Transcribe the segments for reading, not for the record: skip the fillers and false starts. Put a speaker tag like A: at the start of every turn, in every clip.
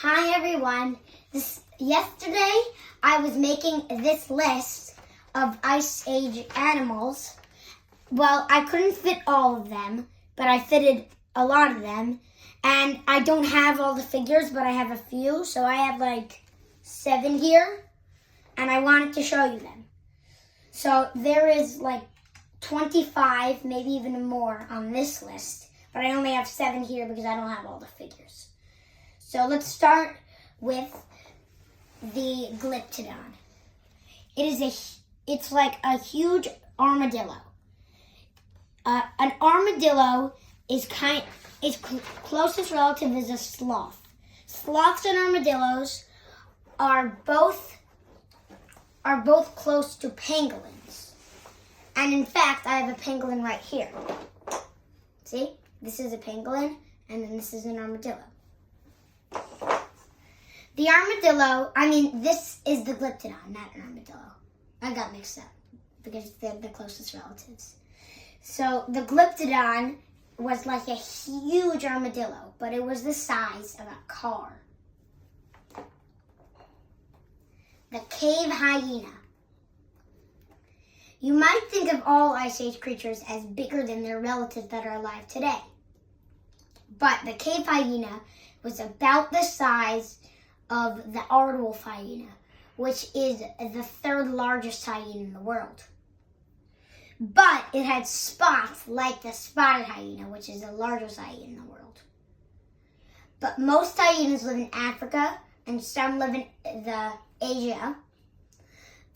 A: Hi everyone. Yesterday I was making this list of Ice Age animals. Well, I couldn't fit all of them, but I fitted a lot of them. And I don't have all the figures, but I have a few. So I have like 7 here, and I wanted to show you them. So there is like 25, maybe even more on this list, but I only have 7 here because I don't have all the figures. So let's start with the Glyptodon. It's like a huge armadillo. An armadillo is closest relative is a sloth. Sloths and armadillos are both close to pangolins. And in fact, I have a pangolin right here. See? This is a pangolin, and then this is an armadillo. The armadillo, this is the Glyptodon, not an armadillo. I got mixed up because they're the closest relatives. So the Glyptodon was like a huge armadillo, but it was the size of a car. The cave hyena. You might think of all Ice Age creatures as bigger than their relatives that are alive today. But the cave hyena was about the size of the aardwolf hyena, which is the 3rd largest hyena in the world. But it had spots like the spotted hyena, which is the largest hyena in the world. But most hyenas live in Africa, and some live in Asia.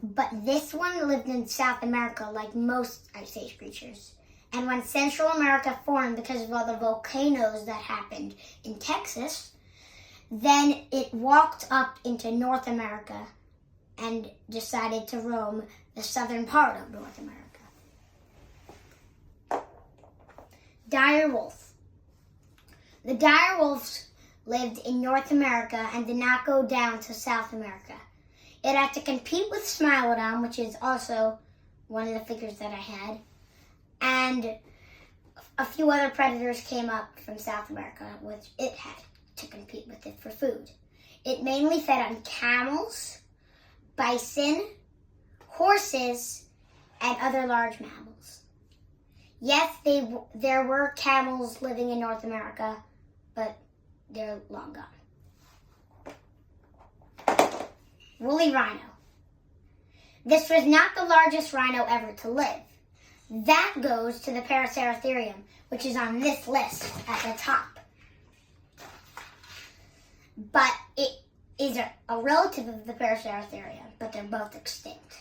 A: But this one lived in South America, like most Ice Age creatures. And when Central America formed because of all the volcanoes that happened in Texas, then it walked up into North America and decided to roam the southern part of North America. Dire wolf. The dire wolves lived in North America and did not go down to South America. It had to compete with Smilodon, which is also one of the figures that I had, and a few other predators came up from South America, which it had to compete with it for food. It mainly fed on camels, bison, horses, and other large mammals. Yes, there were camels living in North America, but they're long gone. Woolly rhino. This was not the largest rhino ever to live. That goes to the Paraceratherium, which is on this list at the top. But it is a relative of the Paraceratherium, but they're both extinct.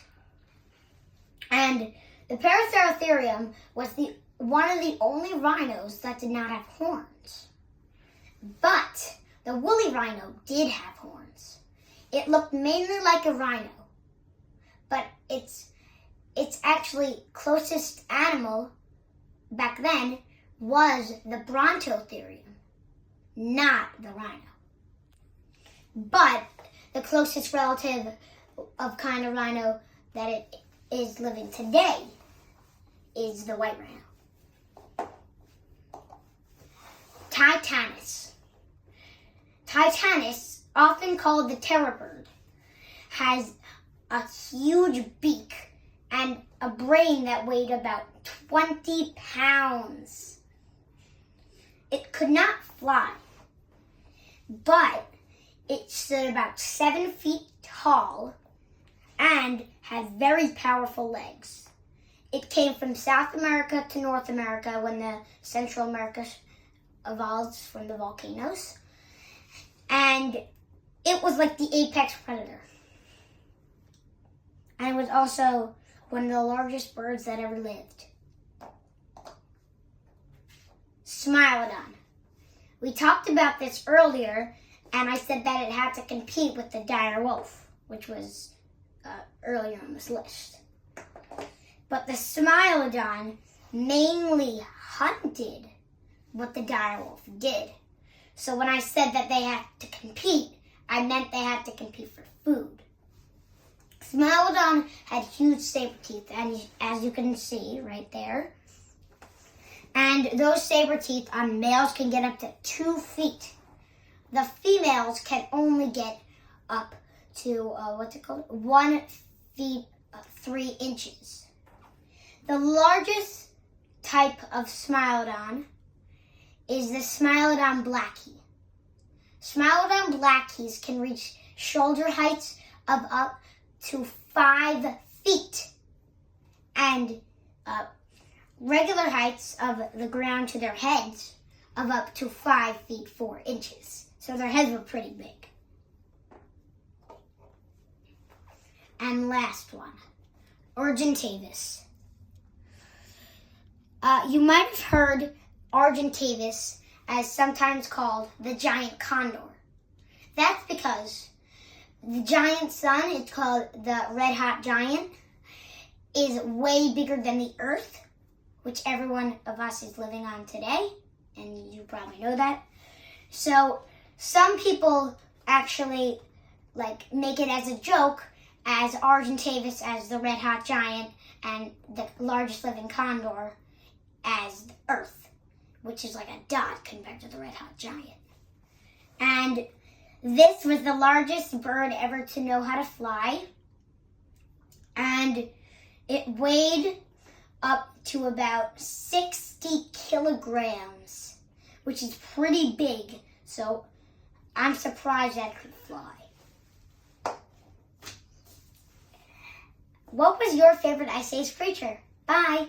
A: And the Paraceratherium was one of the only rhinos that did not have horns. But the woolly rhino did have horns. It looked mainly like a rhino, but its actually closest animal back then was the Brontotherium, not the rhino. But the closest relative of kind of rhino that it is living today is the white rhino. Titanus. Titanus, often called the terror bird, has a huge beak and a brain that weighed about 20 pounds. It could not fly, but it stood about 7 feet tall and had very powerful legs. It came from South America to North America when the Central America evolved from the volcanoes. And it was like the apex predator. And it was also one of the largest birds that ever lived. Smilodon. We talked about this earlier, and I said that it had to compete with the dire wolf, which was earlier on this list. But the Smilodon mainly hunted what the dire wolf did. So when I said that they had to compete, I meant they had to compete for food. Smilodon had huge saber teeth, and as you can see right there. And those saber teeth on males can get up to 2 feet, the females can only get up to, 1 feet 3 inches. The largest type of Smilodon is the Smilodon blackie. Smilodon blackies can reach shoulder heights of up to 5 feet and regular heights of the ground to their heads of up to 5 feet 4 inches. So their heads were pretty big. And last one, Argentavis. You might have heard Argentavis as sometimes called the giant condor. That's because the giant sun, it's called the red hot giant, is way bigger than the Earth, which every one of us is living on today, and you probably know that. So some people actually make it as a joke as Argentavis as the red hot giant and the largest living condor as the Earth, which is like a dot compared to the red hot giant. And this was the largest bird ever to know how to fly, and it weighed up to about 60 kilograms, which is pretty big, so I'm surprised that it could fly. What was your favorite Ice Age creature? Bye!